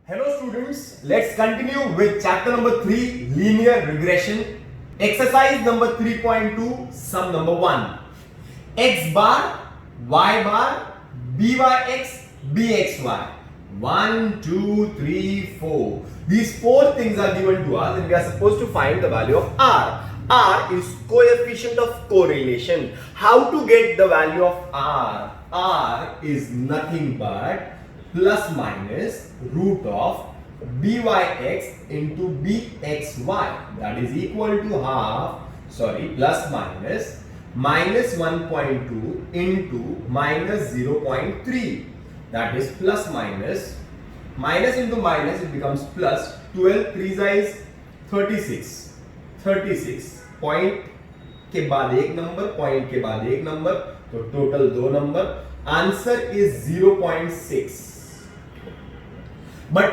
Hello students, let's continue with chapter number 3, linear regression. Exercise number 3.2, sum number 1. X bar, Y bar, BYX, BXY. 1, 2, 3, 4. These 4 things are given to us and we are supposed to find the value of R. R is coefficient of correlation. How to get the value of R? R is nothing but plus minus root of byx into bxy, that is equal to plus minus 1.2 into minus 0.3, that is plus minus into minus, it becomes plus 12 3 is 36 point के बाद एक number, point के बाद एक number, तो total 2 number. Answer is 0.6. But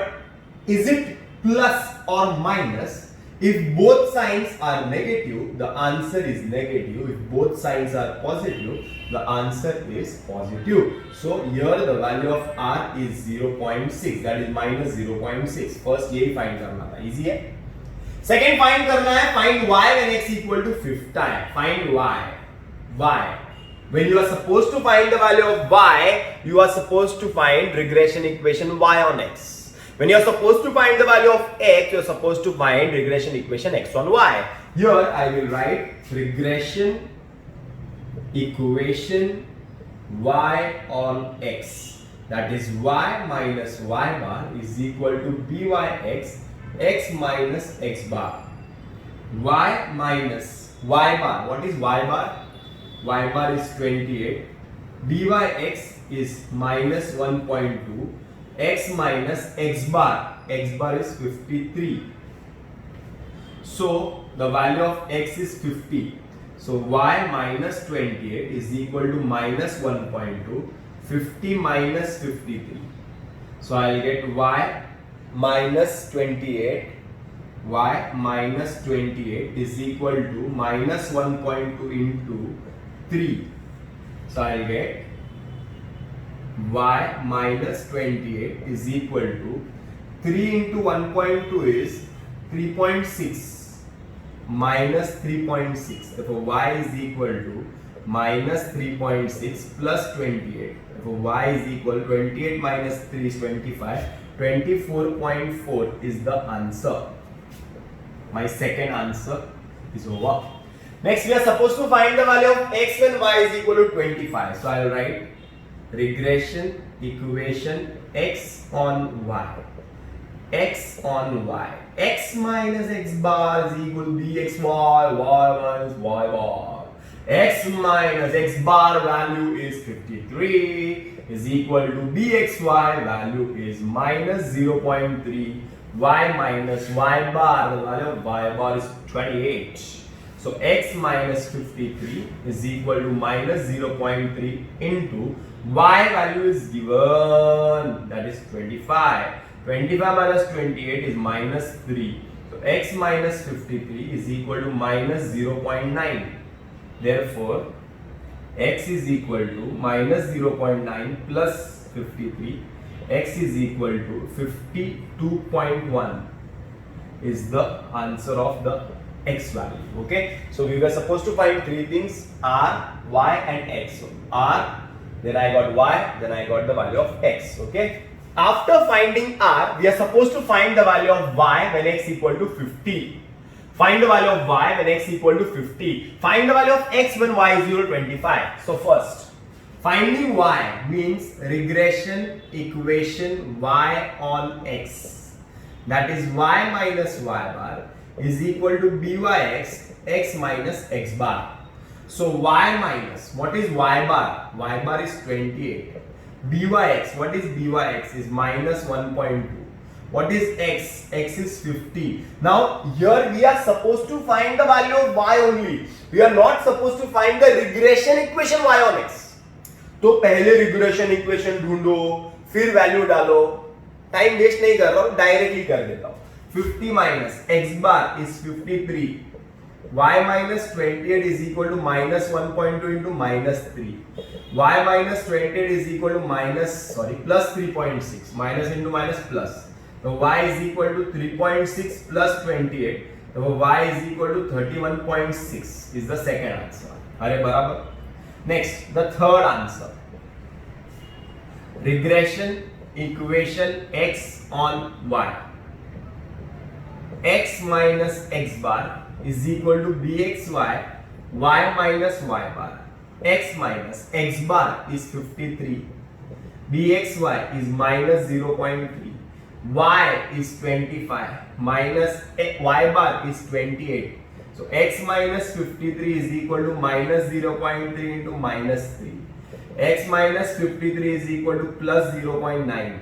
is it plus or minus? If both signs are negative, the answer is negative. If both signs are positive, the answer is positive. So here the value of R is 0.6. That is minus 0.6. First यही find करना था. Easy है. Second find करना है. Find y when x equal to 50. Find y. When you are supposed to find the value of y, you are supposed to find regression equation y on x. When you are supposed to find the value of x, you are supposed to find regression equation x on y. Here I will write regression equation y on x. That is y minus y bar is equal to byx, x minus x bar. Y minus y bar. What is y bar? Y bar is 28. Byx is minus 1.2. X minus x bar is 53. So the value of x is 50. So y minus 28 is equal to minus 1.2. 50 minus 53. So I'll get y minus 28. Y minus 28 is equal to minus 1.2 into 3. So I'll get y minus 28 is equal to 3 into 1.2 is 3.6 minus 3.6. Therefore y is equal to minus 3.6 plus 28. Therefore y is equal to 28 minus 3 is 25. 24.4 is the answer. My second answer is over. Next we are supposed to find the value of x when y is equal to 25. So I will write regression equation x on y. X on y. X minus x bar is equal to bxy, y minus y bar. X minus x bar value is 53 is equal to bxy value is minus 0.3. Y minus y bar, the value of y bar is 28. So x minus 53 is equal to minus 0.3 into y value is given, that is 25. 25 minus 28 is minus 3. So x minus 53 is equal to minus 0.9. Therefore, x is equal to minus 0.9 plus 53. X is equal to 52.1 is the answer of the x value. Okay, so we were supposed to find 3 things: R, y and x. So R, then I got y, then I got the value of x. Okay, after finding R, we are supposed to find the value of y when x equal to 50. Find the value of y when x equal to 50. Find the value of x when y is equal to 25. So first, finding y means regression equation y on x. That is y minus y bar is equal to byx, x minus x bar. So y minus, what is y bar? Y bar is 28. Byx, what is byx? Is minus 1.2. What is x? X is 50. Now here we are supposed to find the value of y only. We are not supposed to find the regression equation y on x. तो पहले regression equation ढूंढो, फिर value डालो. Time waste नहीं कर रहा हूं, directly कर देता हूं. 50 minus x bar is 53. y minus 28 is equal to minus 1.2 into minus 3. Y minus 28 is equal to plus 3.6. Minus into minus plus. तो y is equal to 3.6 plus 28, तो y is equal to 31.6 is the second answer. अरे बराबर. Next, the third answer. Regression equation x on y. X minus x bar is equal to bxy, y minus y bar. X minus x bar is 53, bxy is minus 0.3, y is 25, minus y bar is 28. So x minus 53 is equal to minus 0.3 into minus 3. X minus 53 is equal to plus 0.9.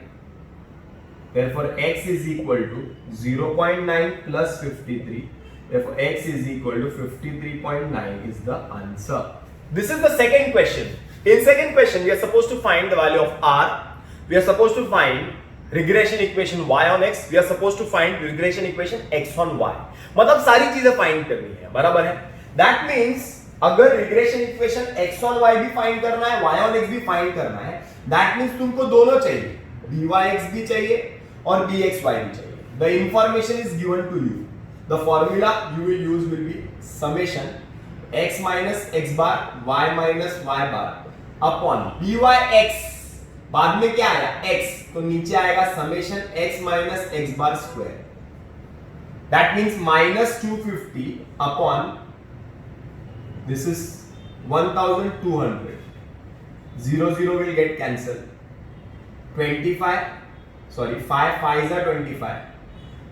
Therefore x is equal to 0.9 plus 53. Therefore x is equal to 53.9 is the answer. This is the second question. In second question we are supposed to find the value of r. We are supposed to find regression equation y on x. We are supposed to find regression equation x on y. मतलब सारी चीजें find करनी है, बराबर है. That means अगर regression equation x on y भी find करना है, y on x भी फाइंड करना है, दैट मींस तुमको दोनों चाहिए, byx भी चाहिए और bxy भी चाहिए. The information is given to you. The formula you will use will be summation x minus x bar y minus y bar upon byx. बाद में क्या आएगा x, तो नीचे आएगा summation x minus x bar square. That means minus 250 upon this is 1200. 0 will get cancelled. 25, sorry, 5 5s are 25,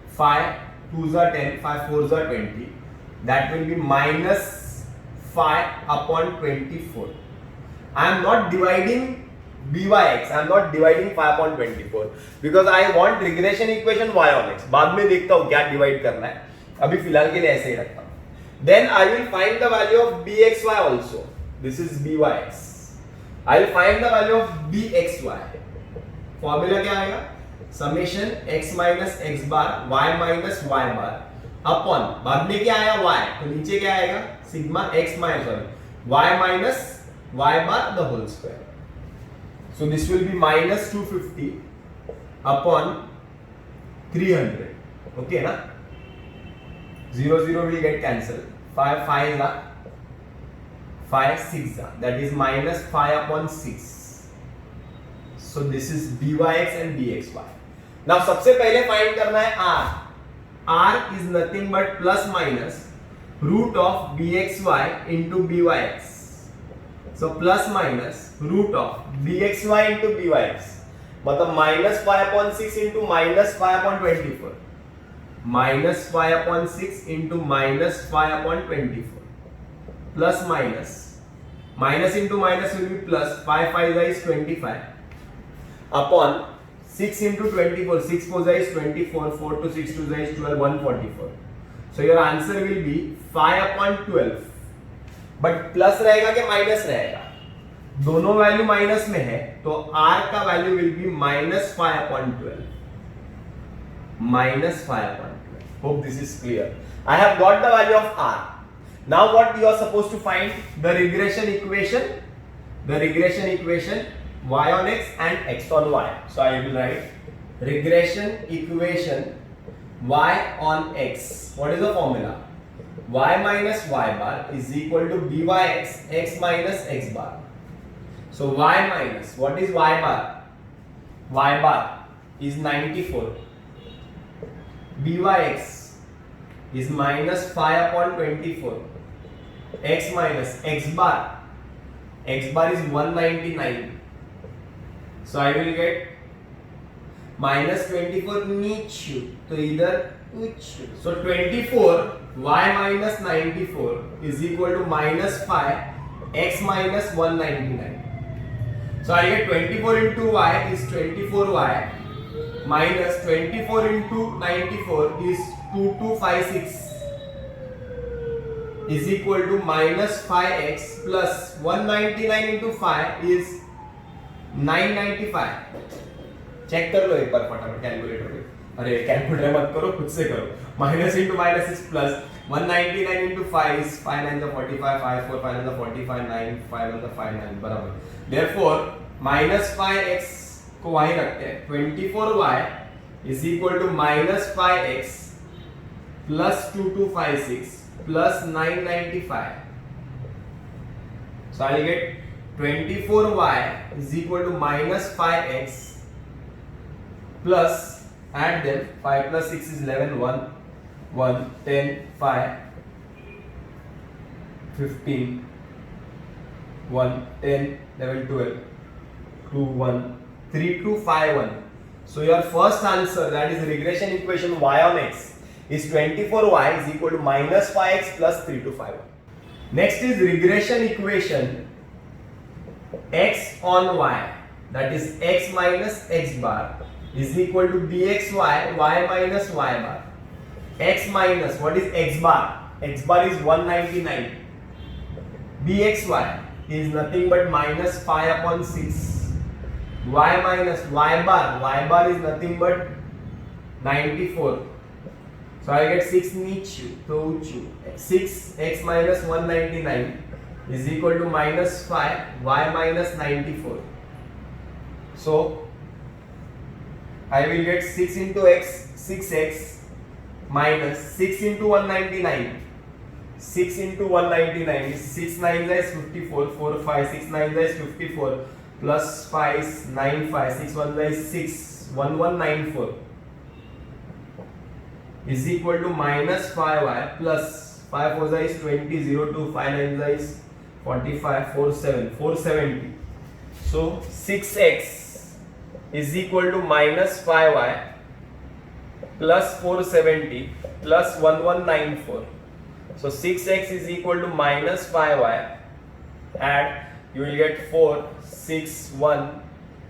5 2s are 10, 5 4s are 20. That will be minus 5 upon 24. I am not dividing byx, I am not dividing 5 upon 24 because I want regression equation y on x. बाद में देखता हूँ क्या divide करना है, अभी फिलहाल के लिए ऐसे ही रखता हूँ. Then I will find the value of bxy also. This is byx. I will find the value of bxy. Formula क्या आएगा? Summation x minus x bar y minus y bar upon, बाद में क्या आया y, तो नीचे क्या आएगा sigma x minus, sorry, y minus y bar the whole square. So this will be minus 250 upon 300. Okay na? 0 will get cancelled. 5 5 are 5 6 are, that is minus 5 upon 6. So this is byx and bxy. Now सबसे पहले find करना है r. r is nothing but plus minus root of bxy into byx. So plus minus root of bxy into byx. मतलब minus 5 upon 6 into minus 5 upon 24. Minus 5 upon 6 into minus 5 upon 24. Plus minus. Minus into minus will be plus. 5 5 is 25. Upon 6 into 24. 6 4 is 24. 4 to 6 2 is 12. 144. So your answer will be 5 upon 12. But plus रहेगा कि minus रहेगा? दोनों value minus में है, तो r का value will be minus 5 upon 12. Minus 5 upon 12. Hope this is clear. I have got the value of r. Now what you are supposed to find? The regression equation. The regression equation y on x and x on y. So I will write regression equation y on x. What is the formula? Y minus y bar is equal to byx x minus x bar. So y minus, what is y bar? Y bar is 94. byx is minus 5 upon 24. X minus x bar. X bar is 199. So I will get minus 24 नीचे, तो इधर नीचे. So 24 y minus 94 is equal to minus 5 x minus 199. So I get 24 into y is 24y minus 24 into 94 is 2256 is equal to minus 5x plus 199 into 5 is 995. Check कर लो एक बार फटाफट calculator में. अरे calculator मत करो, खुद से करो. Minus into minus is plus. 199 into 5 is 5 9 45, 5 4 5 9 45, 9 5 1 5 9 बराबर. Therefore minus 5x को वहीं रखते हैं. 24y is equal to minus 5x plus 2256 plus 995. So I'll get 24y is equal to minus 5x plus, add them, 5 plus 6 is 11, 1, 10, 5, 15, 1, 10, 11, 12, 2, 1, 3, 2, 5, 1. So your first answer, that is regression equation y on x, is 24y is equal to minus 5x plus 3, 2, 5, 1. Next is regression equation x on y, that is x minus x bar is equal to dxy y minus y bar. X minus, what is x bar? X bar is 199. dxy is nothing but minus 5 upon 6. Y minus y bar is nothing but 94. So I get 6 nichu, so 6x minus 199 is equal to minus 5 y minus 94. So I will get 6 into x, 6x minus 6 into 199. 6 into 199 is 6 9 is 54, 4 5, 6 9 is 54 plus 5 is 95, 6 1 is 6, 1194 is equal to minus 5y plus 5 4 is 20, 0 2, 5 9 is 45, 4 7, 470. So 6x is equal to minus 5y plus 470 plus 1194. So 6x is equal to minus 5y, and you will get 4, 6, 1,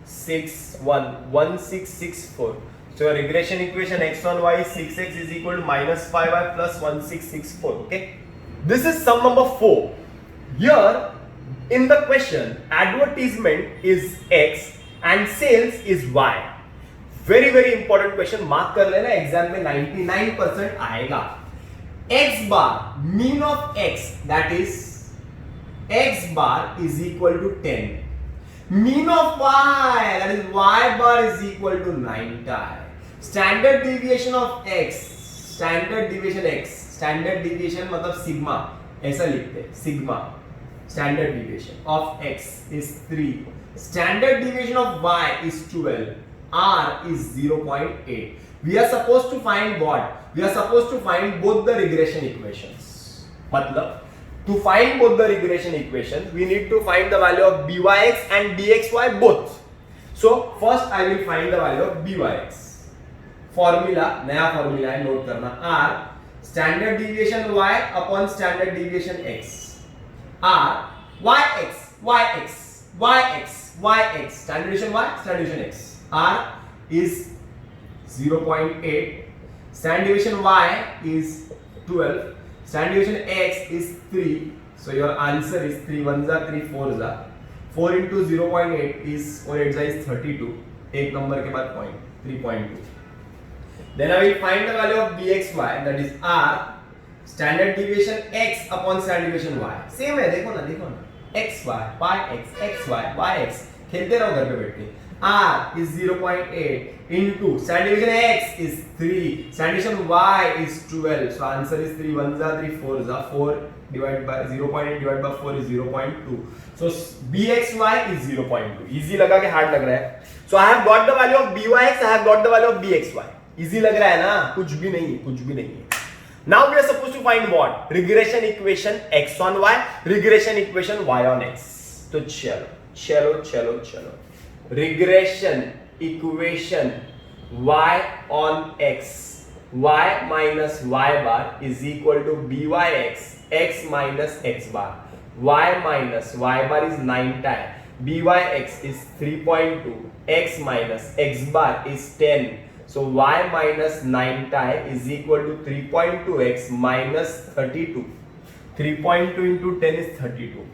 6, 1, 1664. So your regression equation x on y is 6x is equal to minus 5y plus 1664. Okay. This is sum number 4. Here in the question, advertisement is x and sales is y. Very important question. Mark कर लेना, exam में 99% आएगा. X bar, mean of x, that is x bar is equal to 10. Mean of y, that is y bar is equal to 90. Standard deviation of x, standard deviation मतलब sigma, ऐसा लिखते हैं, sigma. Standard deviation of x is 3. Standard deviation of y is 12. R is 0.8. We are supposed to find what? We are supposed to find both the regression equations. मतलब, to find both the regression equations, we need to find the value of byx and dxy both. So first I will find the value of byx. Formula, नया formula है, note करना. R standard deviation y upon standard deviation x. R yx. Standard deviation y, standard deviation x. R is 0.8. Standard deviation y is 12. Standard deviation x is 3. So your answer is 3 1 जा 3 4 जा. 4 into 0.8 is 4 8 is 32. एक number के बाद point 3.2. Then I will find the value of bxy, that is r standard deviation x upon standard deviation y. Same है, देखो ना. x y x y x. खेलते रहो घर पे बैठ के. R is 0.8 into standard deviation x is 3, standard deviation y is 12. So answer is 3 1 जा 3 4 जा 4 divided by 0.8 divided by 4 is 0.2. So bxy is 0.2. Easy लगा के hard लग रहा है. So I have got the value of byx, I have got the value of bxy. Easy लग रहा है ना? कुछ भी नहीं है. Now we are supposed to find what? Regression equation x on y, regression equation y on x. तो चलो. Regression equation y on x, y minus y bar is equal to byx, x minus x bar. Y minus y bar is 9 times, byx is 3.2, x minus x bar is 10. So y minus 9 times is equal to 3.2x minus 32. 3.2 into 10 is 32.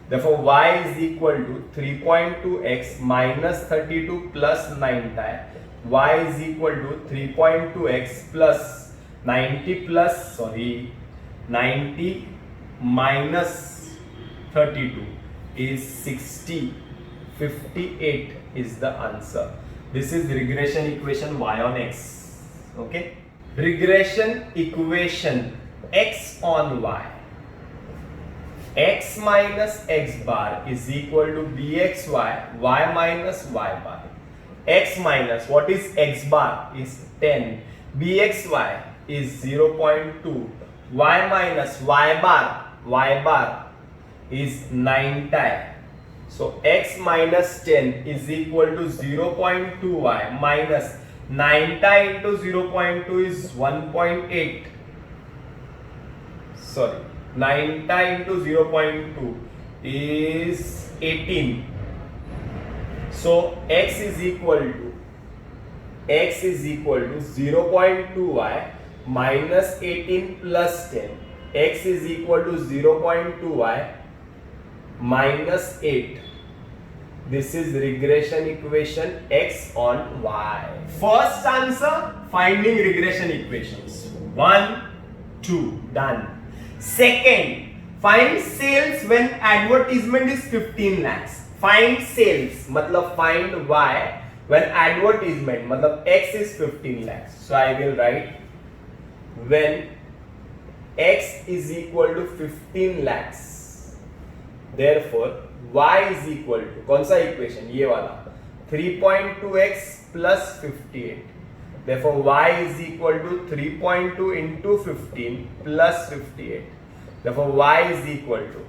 Therefore, y is equal to 3.2x minus 32 plus 9 times. Y is equal to 3.2x plus 90 minus 32 is 60. 58 is the answer. This is regression equation y on x. Okay. Regression equation x on y. X minus x bar is equal to bxy, y minus y bar. X minus, what is x bar? Is 10. Bxy is 0.2. Y minus y bar is 9 times. So x minus 10 is equal to 0.2y minus 9 times into 0.2 is 1.8. Sorry, 9 times into 0.2 is 18. So x is equal to 0.2y minus 18 plus 10. X is equal to 0.2y minus 8. This is regression equation x on y. First answer, finding regression equations. 1, 2, done. Second, find sales when advertisement is 15 lakhs. Find sales, matlab find y when advertisement, matlab x is 15 lakhs. So I will write when x is equal to 15 lakhs. Therefore, y is equal to, कौन सा equation? ये वाला 3.2x plus 58. Therefore, y is equal to 3.2 into 15 plus 58. Therefore, y is equal to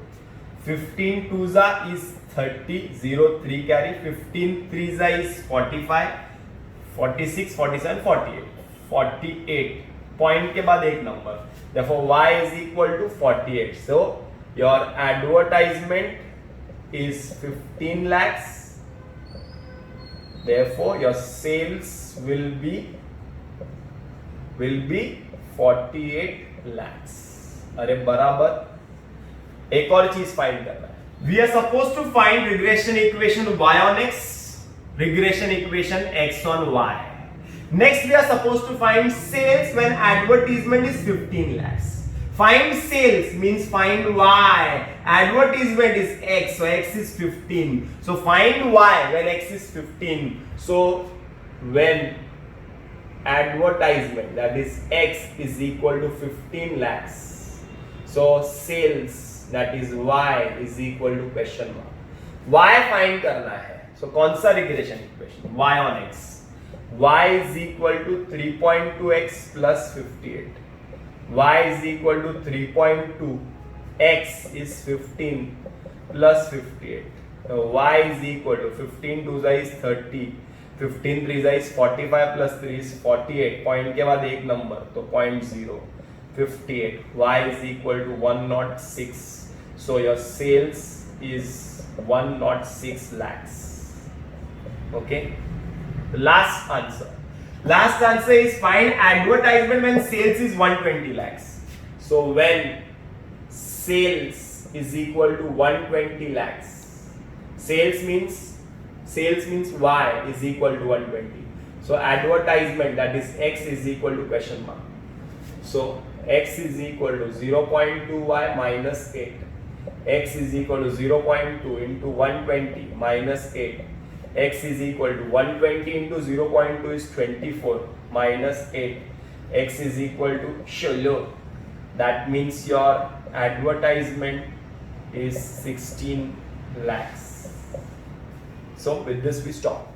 15 2za is 30, 0 3 carry, 15 3za is 45, 46, 47, 48. 48. Point के बाद एक number. Therefore, y is equal to 48. So, your advertisement is 15 lakhs. Therefore, your sales will be 48 lakhs. अरे बराबर एक और चीज find करना है. We are supposed to find regression equation y on x, regression equation x on y. Next, we are supposed to find sales when advertisement is 15 lakhs. Find sales means find y. Advertisement is x, so x is 15. So find y when x is 15. So when advertisement, that is x, is equal to 15 lakhs. So sales, that is y, is equal to question mark. Y find करना है. So कौन सा regression equation? Y on x. Y is equal to 3.2x plus 58. Y is equal to 3.2. X is 15 plus 58. So y is equal to 15 2 is 30. 15 3 is 45 plus 3 is 48. Point के बाद एक number तो 0.0. 58. Y is equal to 106. So your sales is 106 lakhs. Okay. Last answer. Last answer is find advertisement when sales is 120 lakhs. So when sales is equal to 120 lakhs, sales means y is equal to 120. So advertisement, that is x, is equal to question mark. So x is equal to 0.2y minus 8. X is equal to 0.2 into 120 minus 8. X is equal to 120 into 0.2 is 24 minus 8. X is equal to shallow. That means your advertisement is 16 lakhs. So with this we stop.